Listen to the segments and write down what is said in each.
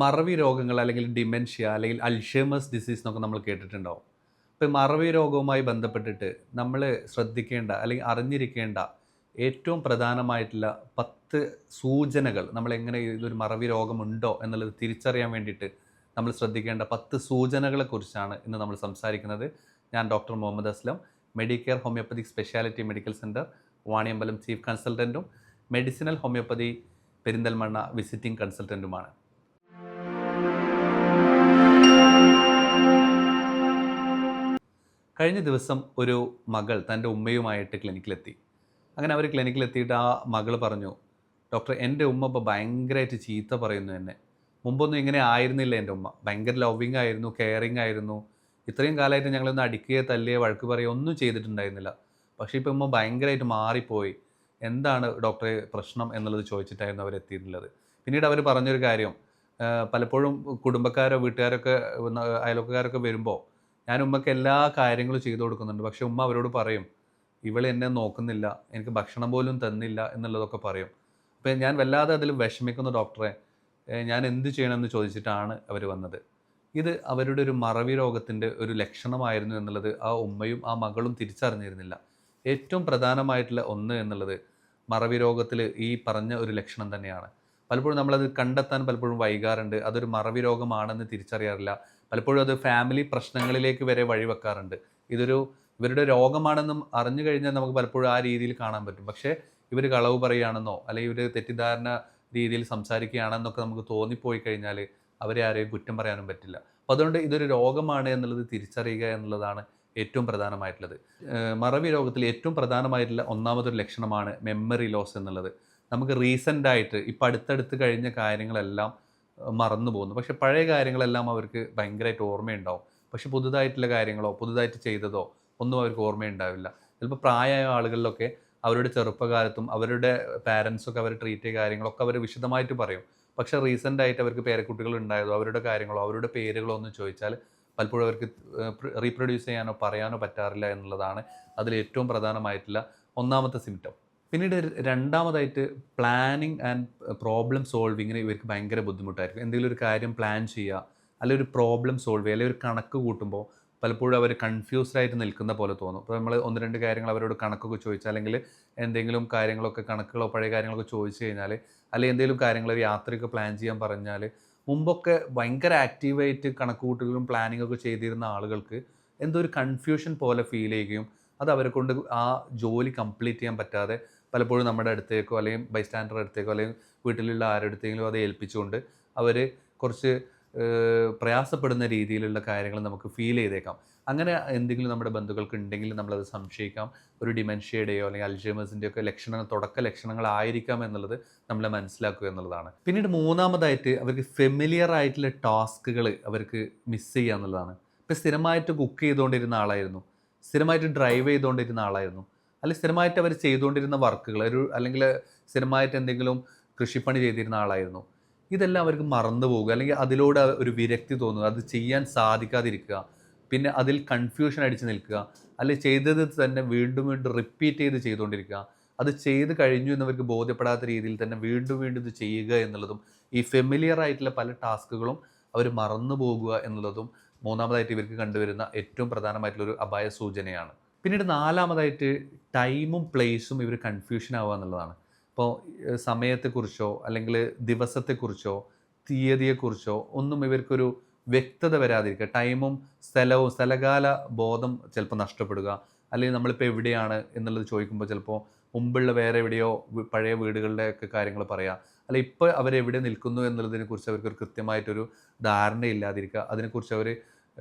മറവി രോഗങ്ങൾ അല്ലെങ്കിൽ ഡിമെൻഷ്യ അല്ലെങ്കിൽ അൽഷേമേഴ്സ് ഡിസീസ് എന്നൊക്കെ നമ്മൾ കേട്ടിട്ടുണ്ടാവും. അപ്പോൾ മറവി രോഗവുമായി ബന്ധപ്പെട്ടിട്ട് നമ്മൾ ശ്രദ്ധിക്കേണ്ട അല്ലെങ്കിൽ അറിഞ്ഞിരിക്കേണ്ട ഏറ്റവും പ്രധാനമായിട്ടുള്ള 10 സൂചനകൾ നമ്മളെങ്ങനെ ഇതൊരു മറവി രോഗമുണ്ടോ എന്നുള്ളത് തിരിച്ചറിയാൻ വേണ്ടിയിട്ട് നമ്മൾ ശ്രദ്ധിക്കേണ്ട 10 സൂചനകളെക്കുറിച്ചാണ് ഇന്ന് നമ്മൾ സംസാരിക്കുന്നത്. ഞാൻ doctor Muhammad Aslam, Medicare homoeopathic speciality medical centre Vaniyambalam chief കൺസൾട്ടൻറ്റും മെഡിസിനൽ ഹോമിയോപ്പതി പെരിന്തൽമണ്ണ വിസിറ്റിംഗ് കൺസൾട്ടൻറ്റുമാണ്. കഴിഞ്ഞ ദിവസം ഒരു മകൾ തൻ്റെ ഉമ്മയുമായിട്ട് ക്ലിനിക്കിലെത്തി. അങ്ങനെ അവർ ക്ലിനിക്കിലെത്തിയിട്ട് ആ മകൾ പറഞ്ഞു, ഡോക്ടർ എൻ്റെ ഉമ്മ ഇപ്പോൾ ഭയങ്കരമായിട്ട് ചീത്ത പറയുന്നു എന്നെ. മുമ്പൊന്നും ഇങ്ങനെ ആയിരുന്നില്ല എൻ്റെ ഉമ്മ. ഭയങ്കര ലവിങ് ആയിരുന്നു, കെയറിങ് ആയിരുന്നു. ഇത്രയും കാലമായിട്ട് ഞങ്ങളൊന്ന് അടിക്കുകയോ തല്ലുകയോ വഴക്ക് പറയുകയോ ഒന്നും ചെയ്തിട്ടുണ്ടായിരുന്നില്ല. പക്ഷേ ഇപ്പോൾ ഉമ്മ ഭയങ്കരമായിട്ട് മാറിപ്പോയി. എന്താണ് ഡോക്ടറെ പ്രശ്നം എന്നുള്ളത് ചോദിച്ചിട്ടായിരുന്നു അവരെത്തിയിട്ടുള്ളത്. പിന്നീട് അവർ പറഞ്ഞൊരു കാര്യം, പലപ്പോഴും കുടുംബക്കാരോ വീട്ടുകാരൊക്കെ അയൽവക്കക്കാരൊക്കെ വരുമ്പോൾ ഞാൻ ഉമ്മക്ക് എല്ലാ കാര്യങ്ങളും ചെയ്തു കൊടുക്കുന്നുണ്ട്. പക്ഷേ ഉമ്മ അവരോട് പറയും, ഇവൾ എന്നെ നോക്കുന്നില്ല, എനിക്ക് ഭക്ഷണം പോലും തന്നില്ല എന്നുള്ളതൊക്കെ പറയും. അപ്പോൾ ഞാൻ വല്ലാതെ അതിൽ വിഷമിക്കുന്നു ഡോക്ടറെ. ഞാൻ എന്ത് ചെയ്യണമെന്ന് ചോദിച്ചിട്ടാണ് അവർ വന്നത്. ഇത് അവരുടെ ഒരു മറവി രോഗത്തിൻ്റെ ഒരു ലക്ഷണമായിരുന്നു എന്നുള്ളത് ആ ഉമ്മയും ആ മകളും തിരിച്ചറിഞ്ഞിരുന്നില്ല. ഏറ്റവും പ്രധാനമായിട്ടുള്ള ഒന്ന് എന്നുള്ളത് മറവി രോഗത്തിൽ ഈ പറഞ്ഞ ഒരു ലക്ഷണം തന്നെയാണ്. പലപ്പോഴും നമ്മളത് കണ്ടെത്താൻ പലപ്പോഴും വൈകാറുണ്ട്. അതൊരു മറവി രോഗമാണെന്ന് തിരിച്ചറിയാറില്ല. പലപ്പോഴും അത് ഫാമിലി പ്രശ്നങ്ങളിലേക്ക് വരെ വഴിവെക്കാറുണ്ട്. ഇതൊരു ഇവരുടെ രോഗമാണെന്നും അറിഞ്ഞു കഴിഞ്ഞാൽ നമുക്ക് പലപ്പോഴും ആ രീതിയിൽ കാണാൻ പറ്റും. പക്ഷേ ഇവർ കളവ് പറയുകയാണെന്നോ അല്ലെങ്കിൽ ഇവർ തെറ്റിദ്ധാരണ രീതിയിൽ സംസാരിക്കുകയാണെന്നൊക്കെ നമുക്ക് തോന്നിപ്പോയി കഴിഞ്ഞാൽ അവരെ ആരെയും കുറ്റം പറയാനും പറ്റില്ല. അപ്പോൾ അതുകൊണ്ട് ഇതൊരു രോഗമാണ് എന്നുള്ളത് തിരിച്ചറിയുക എന്നുള്ളതാണ് ഏറ്റവും പ്രധാനമായിട്ടുള്ളത്. മറവി രോഗത്തിൽ ഏറ്റവും പ്രധാനമായിട്ടുള്ള ഒന്നാമതൊരു ലക്ഷണമാണ് മെമ്മറി ലോസ് എന്നുള്ളത്. നമുക്ക് റീസെൻ്റായിട്ട് ഇപ്പം അടുത്തടുത്ത് കഴിഞ്ഞ കാര്യങ്ങളെല്ലാം മറന്നു പോകുന്നു. പക്ഷേ പഴയ കാര്യങ്ങളെല്ലാം അവർക്ക് ഭയങ്കരമായിട്ട് ഓർമ്മയുണ്ടാവും. പക്ഷേ പുതുതായിട്ടുള്ള കാര്യങ്ങളോ പുതുതായിട്ട് ചെയ്തതോ ഒന്നും അവർക്ക് ഓർമ്മയുണ്ടാവില്ല. ചിലപ്പോൾ പ്രായമായ ആളുകളിലൊക്കെ അവരുടെ ചെറുപ്പകാലത്തും അവരുടെ പാരൻസൊക്കെ അവർ ട്രീറ്റ് ചെയ്ത കാര്യങ്ങളൊക്കെ അവർ വിശദമായിട്ട് പറയും. പക്ഷേ റീസെൻ്റായിട്ട് അവർക്ക് പേരക്കുട്ടികൾ ഉണ്ടായതോ അവരുടെ കാര്യങ്ങളോ അവരുടെ പേരുകളോ ഒന്ന് ചോദിച്ചാൽ പലപ്പോഴും അവർക്ക് റീപ്രൊഡ്യൂസ് ചെയ്യാനോ പറയാനോ പറ്റാറില്ല എന്നുള്ളതാണ് അതിലേറ്റവും പ്രധാനമായിട്ടുള്ള ഒന്നാമത്തെ സിംപ്റ്റം. പിന്നീട് രണ്ടാമതായിട്ട് പ്ലാനിങ് ആൻഡ് പ്രോബ്ലം സോൾവിങ്ങിന് ഇവർക്ക് ഭയങ്കര ബുദ്ധിമുട്ടായിരിക്കും. എന്തെങ്കിലും ഒരു കാര്യം പ്ലാൻ ചെയ്യുക, അല്ലെങ്കിൽ ഒരു പ്രോബ്ലം സോൾവ് ചെയ്യുക, അല്ലെങ്കിൽ ഒരു കണക്ക് കൂട്ടുമ്പോൾ പലപ്പോഴും അവർ കൺഫ്യൂസ്ഡ് ആയിട്ട് നിൽക്കുന്ന പോലെ തോന്നും. ഇപ്പോൾ നമ്മൾ ഒന്ന് രണ്ട് കാര്യങ്ങൾ അവരോട് കണക്കൊക്കെ ചോദിച്ചാൽ, അല്ലെങ്കിൽ എന്തെങ്കിലും കാര്യങ്ങളൊക്കെ കണക്കുകളോ പഴയ കാര്യങ്ങളൊക്കെ ചോദിച്ചു കഴിഞ്ഞാൽ, അല്ലെങ്കിൽ എന്തെങ്കിലും കാര്യങ്ങൾ ഒരു യാത്രയൊക്കെ പ്ലാൻ ചെയ്യാൻ പറഞ്ഞാൽ, മുമ്പൊക്കെ ഭയങ്കര ആക്റ്റീവായിട്ട് കണക്ക് കൂട്ടലും പ്ലാനിംഗ് ഒക്കെ ചെയ്തിരുന്ന ആളുകൾക്ക് എന്തോ ഒരു കൺഫ്യൂഷൻ പോലെ ഫീൽ ചെയ്യുകയും അത് അവരെ കൊണ്ട് ആ ജോലി കംപ്ലീറ്റ് ചെയ്യാൻ പറ്റാതെ പലപ്പോഴും നമ്മുടെ അടുത്തേക്കോ അല്ലെങ്കിൽ ബൈസ്റ്റാൻഡറുടെ അടുത്തേക്കോ അല്ലെങ്കിൽ വീട്ടിലുള്ള ആരുടെ അടുത്തെങ്കിലും അത് ഏൽപ്പിച്ചുകൊണ്ട് അവർ കുറച്ച് പ്രയാസപ്പെടുന്ന രീതിയിലുള്ള കാര്യങ്ങൾ നമുക്ക് ഫീൽ ചെയ്തേക്കാം. അങ്ങനെ എന്തെങ്കിലും നമ്മുടെ ബന്ധുക്കൾക്ക് ഉണ്ടെങ്കിൽ നമ്മളത് സംശയിക്കാം. ഒരു ഡിമെൻഷ്യയുടെയോ അല്ലെങ്കിൽ അൽഷൈമേഴ്സിൻ്റെയോ ഒക്കെ ലക്ഷണങ്ങൾ തുടക്ക ലക്ഷണങ്ങളായിരിക്കാം എന്നുള്ളത് നമ്മൾ മനസ്സിലാക്കുക എന്നുള്ളതാണ്. പിന്നീട് മൂന്നാമതായിട്ട് അവർക്ക് ഫെമിലിയർ ആയിട്ടുള്ള ടാസ്കുകൾ അവർക്ക് മിസ് ചെയ്യുക എന്നുള്ളതാണ്. ഇപ്പോൾ സ്ഥിരമായിട്ട് കുക്ക് ചെയ്തുകൊണ്ടിരുന്ന ആളായിരുന്നു, സ്ഥിരമായിട്ട് ഡ്രൈവ് ചെയ്തുകൊണ്ടിരുന്ന ആളായിരുന്നു, അല്ലെങ്കിൽ സ്ഥിരമായിട്ട് അവർ ചെയ്തുകൊണ്ടിരുന്ന വർക്കുകൾ അല്ലെങ്കിൽ സ്ഥിരമായിട്ട് എന്തെങ്കിലും കൃഷിപ്പണി ചെയ്തിരുന്ന ആളായിരുന്നു. ഇതെല്ലാം അവർക്ക് മറന്നു പോവുക, അല്ലെങ്കിൽ അതിലൂടെ ഒരു വിരക്തി തോന്നുക, അത് ചെയ്യാൻ സാധിക്കാതിരിക്കുക, പിന്നെ അതിൽ കൺഫ്യൂഷൻ അടിച്ച് നിൽക്കുക, അല്ലെങ്കിൽ ചെയ്തത് തന്നെ വീണ്ടും വീണ്ടും റിപ്പീറ്റ് ചെയ്തുകൊണ്ടിരിക്കുക, അത് ചെയ്ത് കഴിഞ്ഞു എന്നവർക്ക് ബോധ്യപ്പെടാത്ത രീതിയിൽ തന്നെ വീണ്ടും വീണ്ടും ഇത് ചെയ്യുക എന്നുള്ളതും, ഈ ഫെമിലിയർ ആയിട്ടുള്ള പല ടാസ്കുകളും അവർ മറന്നു പോകുക എന്നുള്ളതും മൂന്നാമതായിട്ട് ഇവർക്ക് കണ്ടുവരുന്ന ഏറ്റവും പ്രധാനമായിട്ടുള്ളൊരു അപായ സൂചനയാണ്. പിന്നീട് നാലാമതായിട്ട് ടൈമും പ്ലേസും ഇവർ കൺഫ്യൂഷൻ ആവുക എന്നുള്ളതാണ്. ഇപ്പോൾ സമയത്തെക്കുറിച്ചോ അല്ലെങ്കിൽ ദിവസത്തെക്കുറിച്ചോ തീയതിയെക്കുറിച്ചോ ഒന്നും ഇവർക്കൊരു വ്യക്തത വരാതിരിക്കുക. ടൈമും സ്ഥലവും സ്ഥലകാല ബോധം ചിലപ്പോൾ നഷ്ടപ്പെടുക, അല്ലെങ്കിൽ നമ്മളിപ്പോൾ എവിടെയാണ് എന്നുള്ളത് ചോദിക്കുമ്പോൾ ചിലപ്പോൾ മുമ്പുള്ള വേറെ എവിടെയോ പഴയ വീടുകളുടെയൊക്കെ കാര്യങ്ങൾ പറയുക, അല്ല ഇപ്പോൾ അവരെവിടെ നിൽക്കുന്നു എന്നുള്ളതിനെക്കുറിച്ച് അവർക്കൊരു കൃത്യമായിട്ടൊരു ധാരണയില്ലാതിരിക്കുക. അതിനെക്കുറിച്ച് അവർ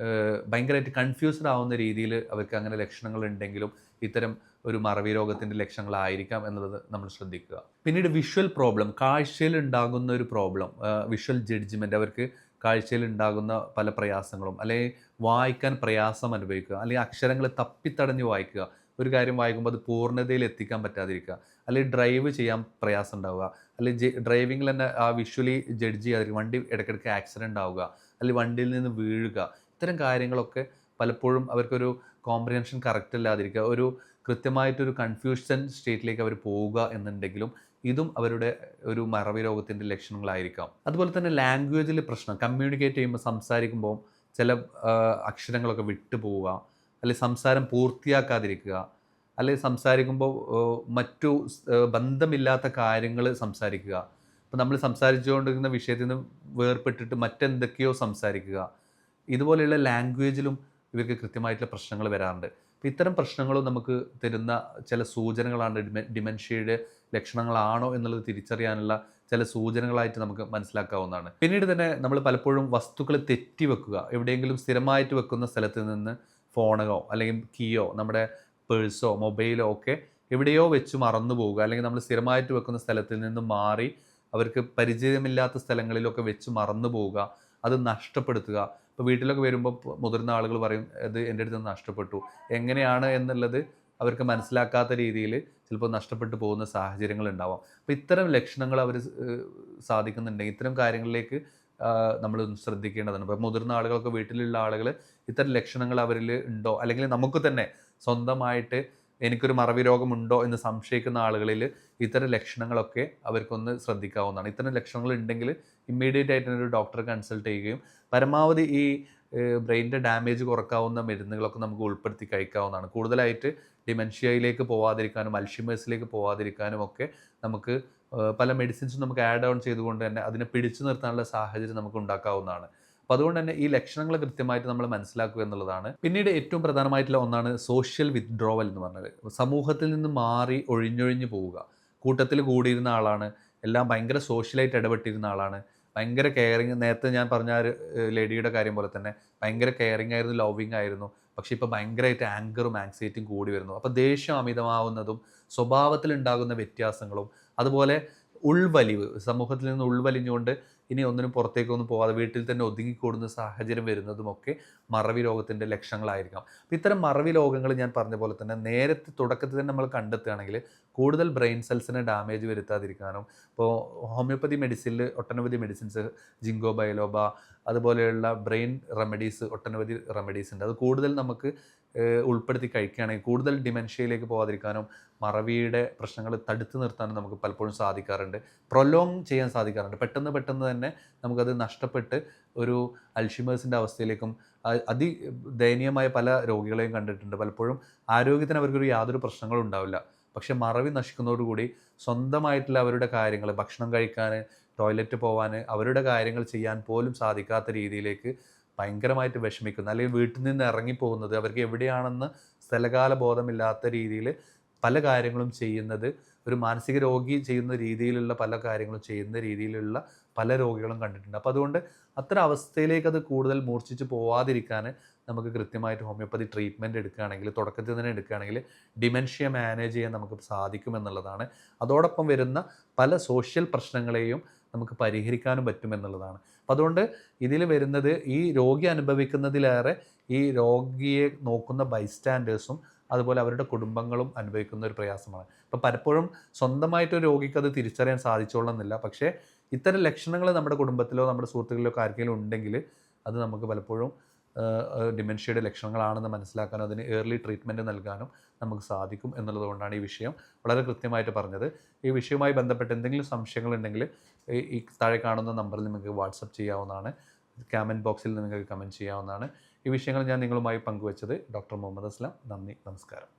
ഭയങ്കരമായിട്ട് കൺഫ്യൂസ്ഡ് ആവുന്ന രീതിയിൽ അവർക്ക് അങ്ങനെ ലക്ഷണങ്ങൾ ഉണ്ടെങ്കിലും ഇത്തരം ഒരു മറവി രോഗത്തിൻ്റെ ലക്ഷണങ്ങളായിരിക്കാം എന്നുള്ളത് നമ്മൾ ശ്രദ്ധിക്കുക. പിന്നീട് വിഷ്വൽ പ്രോബ്ലം, കാഴ്ചയിൽ ഉണ്ടാകുന്ന ഒരു പ്രോബ്ലം, വിഷ്വൽ ജഡ്ജ്മെൻറ്റ്, അവർക്ക് കാഴ്ചയിൽ ഉണ്ടാകുന്ന പല പ്രയാസങ്ങളും, അല്ലെങ്കിൽ വായിക്കാൻ പ്രയാസം അനുഭവിക്കുക, അല്ലെങ്കിൽ അക്ഷരങ്ങൾ തപ്പിത്തടഞ്ഞ് വായിക്കുക, ഒരു കാര്യം വായിക്കുമ്പോൾ അത് പൂർണ്ണതയിൽ എത്തിക്കാൻ പറ്റാതിരിക്കുക, അല്ലെങ്കിൽ ഡ്രൈവ് ചെയ്യാൻ പ്രയാസം ഉണ്ടാവുക, അല്ലെങ്കിൽ ഡ്രൈവിങ്ങിൽ തന്നെ ആ വിഷ്വലി ജഡ്ജ് ചെയ്യാതിരിക്കുക, വണ്ടി ഇടയ്ക്കിടയ്ക്ക് ആക്സിഡൻ്റ് ആവുക, അല്ലെങ്കിൽ വണ്ടിയിൽ നിന്ന് വീഴുക, ഇത്തരം കാര്യങ്ങളൊക്കെ പലപ്പോഴും അവർക്കൊരു കോംപ്രിഹെൻഷൻ കറക്റ്റ് അല്ലാതിരിക്കുക, ഒരു കൃത്യമായിട്ടൊരു കൺഫ്യൂഷൻ സ്റ്റേറ്റിലേക്ക് അവർ പോവുക എന്നുണ്ടെങ്കിലും ഇതും അവരുടെ ഒരു മറവി രോഗത്തിൻ്റെ ലക്ഷണങ്ങളായിരിക്കാം. അതുപോലെ തന്നെ ലാംഗ്വേജിൽ പ്രശ്നം, കമ്മ്യൂണിക്കേറ്റ് ചെയ്യുമ്പോൾ സംസാരിക്കുമ്പോൾ ചില അക്ഷരങ്ങളൊക്കെ വിട്ടു പോവുക, അല്ലെങ്കിൽ സംസാരം പൂർത്തിയാക്കാതിരിക്കുക, അല്ലെങ്കിൽ സംസാരിക്കുമ്പോൾ മറ്റു ബന്ധമില്ലാത്ത കാര്യങ്ങൾ സംസാരിക്കുക. ഇപ്പോൾ നമ്മൾ സംസാരിച്ചുകൊണ്ടിരിക്കുന്ന വിഷയത്തിൽ നിന്ന് വേർപെട്ടിട്ട് മറ്റെന്തൊക്കെയോ സംസാരിക്കുക. ഇതുപോലെയുള്ള ലാംഗ്വേജിലും ഇവർക്ക് കൃത്യമായിട്ടുള്ള പ്രശ്നങ്ങൾ വരാറുണ്ട്. അപ്പോൾ ഇത്തരം പ്രശ്നങ്ങളും നമുക്ക് തരുന്ന ചില സൂചനകളാണ് ഡിമെൻഷ്യയുടെ ലക്ഷണങ്ങളാണോ എന്നുള്ളത് തിരിച്ചറിയാനുള്ള ചില സൂചനകളായിട്ട് നമുക്ക് മനസ്സിലാക്കാവുന്നതാണ്. പിന്നീട് തന്നെ നമ്മൾ പലപ്പോഴും വസ്തുക്കൾ തെറ്റി വെക്കുക. എവിടെയെങ്കിലും സ്ഥിരമായിട്ട് വെക്കുന്ന സ്ഥലത്ത് നിന്ന് ഫോണോ അല്ലെങ്കിൽ കീയോ നമ്മുടെ പേഴ്സോ മൊബൈലോ ഒക്കെ എവിടെയോ വെച്ച് മറന്നു പോവുക, അല്ലെങ്കിൽ നമ്മൾ സ്ഥിരമായിട്ട് വെക്കുന്ന സ്ഥലത്തിൽ നിന്ന് മാറി അവർക്ക് പരിചയമില്ലാത്ത സ്ഥലങ്ങളിലൊക്കെ വെച്ച് മറന്നു പോവുക, അത് നഷ്ടപ്പെടുത്തുക. ഇപ്പോൾ വീട്ടിലൊക്കെ വരുമ്പോൾ മുതിർന്ന ആളുകൾ പറയും, അത് എൻ്റെ അടുത്ത് നിന്ന് നഷ്ടപ്പെട്ടു. എങ്ങനെയാണ് എന്നുള്ളത് അവർക്ക് മനസ്സിലാക്കാത്ത രീതിയിൽ ചിലപ്പോൾ നഷ്ടപ്പെട്ടു പോകുന്ന സാഹചര്യങ്ങൾ ഉണ്ടാവാം. അപ്പോൾ ഇത്തരം ലക്ഷണങ്ങൾ അവർ സാധിക്കുന്നുണ്ടെങ്കിൽ ഇത്തരം കാര്യങ്ങളിലേക്ക് നമ്മൾ ശ്രദ്ധിക്കേണ്ടതാണ്. ഇപ്പോൾ മുതിർന്ന ആളുകളൊക്കെ വീട്ടിലുള്ള ആളുകൾ ഇത്തരം ലക്ഷണങ്ങൾ അവരിൽ ഉണ്ടോ, അല്ലെങ്കിൽ നമുക്ക് തന്നെ സ്വന്തമായിട്ട് എനിക്കൊരു മറവി രോഗമുണ്ടോ എന്ന് സംശയിക്കുന്ന ആളുകളിൽ ഇത്തരം ലക്ഷണങ്ങളൊക്കെ അവർക്കൊന്ന് ശ്രദ്ധിക്കാവുന്നതാണ്. ഇത്തരം ലക്ഷണങ്ങൾ ഉണ്ടെങ്കിൽ ഇമ്മീഡിയറ്റ് ആയിട്ട് ഒരു ഡോക്ടറെ കൺസൾട്ട് ചെയ്യുകയും പരമാവധി ഈ ബ്രെയിനിൻ്റെ ഡാമേജ് കുറക്കാവുന്ന മരുന്നുകളൊക്കെ നമുക്ക് ഉൾപ്പെടുത്തി കഴിക്കാവുന്നതാണ്. കൂടുതലായിട്ട് ഡിമെൻഷ്യയിലേക്ക് പോവാതിരിക്കാനും അൽഷിമേഴ്സിലേക്ക് പോവാതിരിക്കാനും ഒക്കെ നമുക്ക് പല മെഡിസിൻസും നമുക്ക് ആഡ് ഓൺ ചെയ്തുകൊണ്ട് തന്നെ അതിനെ പിടിച്ചു നിർത്താനുള്ള സാഹചര്യം നമുക്ക് ഉണ്ടാക്കാവുന്നതാണ്. അപ്പോൾ അതുകൊണ്ട് തന്നെ ഈ ലക്ഷണങ്ങൾ കൃത്യമായിട്ട് നമ്മൾ മനസ്സിലാക്കുക എന്നുള്ളതാണ്. പിന്നീട് ഏറ്റവും പ്രധാനമായിട്ടുള്ള ഒന്നാണ് സോഷ്യൽ വിത്ഡ്രോവൽ എന്ന് പറഞ്ഞത്. സമൂഹത്തിൽ നിന്ന് മാറി ഒഴിഞ്ഞൊഴിഞ്ഞ് പോവുക. കൂട്ടത്തിൽ കൂടിയിരുന്ന ആളാണ്, എല്ലാം ഭയങ്കര സോഷ്യലായിട്ട് ഇടപെട്ടിരുന്ന ആളാണ്, ഭയങ്കര കെയറിങ്, നേരത്തെ ഞാൻ പറഞ്ഞ ഒരു ലേഡിയുടെ കാര്യം പോലെ തന്നെ ഭയങ്കര കെയറിങ് ആയിരുന്നു, ലവിങ് ആയിരുന്നു. പക്ഷേ ഇപ്പോൾ ഭയങ്കരമായിട്ട് ആങ്കറും ആങ്സൈറ്റിയും കൂടി വരുന്നു. അപ്പോൾ ദേഷ്യം അമിതമാവുന്നതും സ്വഭാവത്തിലുണ്ടാകുന്ന വ്യത്യാസങ്ങളും അതുപോലെ ഉൾവലിവ്, സമൂഹത്തിൽ നിന്ന് ഉൾവലിഞ്ഞുകൊണ്ട് ഇനി ഒന്നിനും പുറത്തേക്കൊന്നും പോകാതെ വീട്ടിൽ തന്നെ ഒതുങ്ങിക്കൂടുന്ന സാഹചര്യം വരുന്നതുമൊക്കെ മറവി രോഗത്തിൻ്റെ ലക്ഷണങ്ങളായിരിക്കാം. അപ്പോൾ ഇത്തരം മറവി രോഗങ്ങൾ ഞാൻ പറഞ്ഞ പോലെ തന്നെ നേരത്തെ തുടക്കത്തിൽ തന്നെ നമ്മൾ കണ്ടെത്തുകയാണെങ്കിൽ കൂടുതൽ ബ്രെയിൻ സെൽസിന് ഡാമേജ് വരുത്താതിരിക്കാനും, ഇപ്പോൾ ഹോമിയോപ്പതി മെഡിസിനിൽ ഒട്ടനവധി മെഡിസിൻസ്, ജിങ്കോ ബൈലോബ അതുപോലെയുള്ള ബ്രെയിൻ റെമഡീസ്, ഒട്ടനവധി റെമഡീസ് ഉണ്ട്. അത് കൂടുതൽ നമുക്ക് ഉൾപ്പെടുത്തി കഴിക്കുകയാണെങ്കിൽ കൂടുതൽ ഡിമെൻഷ്യയിലേക്ക് പോകാതിരിക്കാനും മറവിയുടെ പ്രശ്നങ്ങൾ തടുത്തു നിർത്താനും നമുക്ക് പലപ്പോഴും സാധിക്കാറുണ്ട്. പ്രൊലോങ് ചെയ്യാൻ സാധിക്കാറുണ്ട്. പെട്ടെന്ന് തന്നെ നമുക്കത് നഷ്ടപ്പെട്ട് ഒരു അൽഷിമേഴ്സിൻ്റെ അവസ്ഥയിലേക്കും, ദയനീയമായ പല രോഗികളെയും കണ്ടിട്ടുണ്ട്. പലപ്പോഴും ആരോഗ്യത്തിന് അവർക്കൊരു യാതൊരു പ്രശ്നങ്ങളും ഉണ്ടാവില്ല. പക്ഷേ മറവി നശിക്കുന്നതോടുകൂടി സ്വന്തമായിട്ടുള്ള അവരുടെ കാര്യങ്ങൾ, ഭക്ഷണം കഴിക്കാൻ, ടോയ്ലറ്റ് പോകാൻ, അവരുടെ കാര്യങ്ങൾ ചെയ്യാൻ പോലും സാധിക്കാത്ത രീതിയിലേക്ക് ഭയങ്കരമായിട്ട് വിഷമിക്കുന്നു. അല്ലെങ്കിൽ വീട്ടിൽ നിന്ന് ഇറങ്ങിപ്പോകുന്നത്, അവർക്ക് എവിടെയാണെന്ന് സ്ഥലകാല ബോധമില്ലാത്ത രീതിയിൽ പല കാര്യങ്ങളും ചെയ്യുന്നത്, ഒരു മാനസിക രോഗി ചെയ്യുന്ന രീതിയിലുള്ള പല കാര്യങ്ങളും ചെയ്യുന്ന രീതിയിലുള്ള പല രോഗികളും കണ്ടിട്ടുണ്ട്. അപ്പോൾ അതുകൊണ്ട് അത്തരം അവസ്ഥയിലേക്ക് അത് കൂടുതൽ മൂർച്ഛിച്ച് പോവാതിരിക്കാൻ നമുക്ക് കൃത്യമായിട്ട് ഹോമിയോപ്പതി ട്രീറ്റ്മെൻറ്റ് എടുക്കുകയാണെങ്കിൽ, തുടക്കത്തിൽ തന്നെ എടുക്കുകയാണെങ്കിൽ ഡിമെൻഷ്യ മാനേജ് ചെയ്യാൻ നമുക്ക് സാധിക്കുമെന്നുള്ളതാണ്. അതോടൊപ്പം വരുന്ന പല സോഷ്യൽ പ്രശ്നങ്ങളെയും നമുക്ക് പരിഹരിക്കാനും പറ്റുമെന്നുള്ളതാണ്. അപ്പോൾ അതുകൊണ്ട് ഇതിൽ വരുന്നത് ഈ രോഗി അനുഭവിക്കുന്നതിലേറെ ഈ രോഗിയെ നോക്കുന്ന ബൈസ്റ്റാൻഡേഴ്സും അതുപോലെ അവരുടെ കുടുംബങ്ങളും അനുഭവിക്കുന്ന ഒരു പ്രയാസമാണ്. ഇപ്പോൾ പലപ്പോഴും സ്വന്തമായിട്ടൊരു രോഗിക്ക് അത് തിരിച്ചറിയാൻ സാധിച്ചോളണമെന്നില്ല. പക്ഷേ ഇത്തരം ലക്ഷണങ്ങൾ നമ്മുടെ കുടുംബത്തിലോ നമ്മുടെ സുഹൃത്തുക്കളിലോ ആർക്കെങ്കിലും ഉണ്ടെങ്കിൽ അത് നമുക്ക് പലപ്പോഴും ഡിമെൻഷ്യയുടെ ലക്ഷണങ്ങളാണെന്ന് മനസ്സിലാക്കാനും അതിന് ഏർലി ട്രീറ്റ്മെൻറ്റ് നൽകാനും നമുക്ക് സാധിക്കും എന്നുള്ളതുകൊണ്ടാണ് ഈ വിഷയം വളരെ കൃത്യമായിട്ട് പറഞ്ഞത്. ഈ വിഷയവുമായി ബന്ധപ്പെട്ട് എന്തെങ്കിലും സംശയങ്ങളുണ്ടെങ്കിൽ ഈ താഴെ കാണുന്ന നമ്പറിൽ നിങ്ങൾക്ക് വാട്സപ്പ് ചെയ്യാവുന്നതാണ്. കമൻറ്റ് ബോക്സിൽ നിങ്ങൾക്ക് കമൻറ്റ് ചെയ്യാവുന്നതാണ്. ഈ വിഷയങ്ങൾ ഞാൻ നിങ്ങളുമായി പങ്കുവച്ചത് ഡോക്ടർ മുഹമ്മദ് അസ്ലാം. നന്ദി, നമസ്കാരം.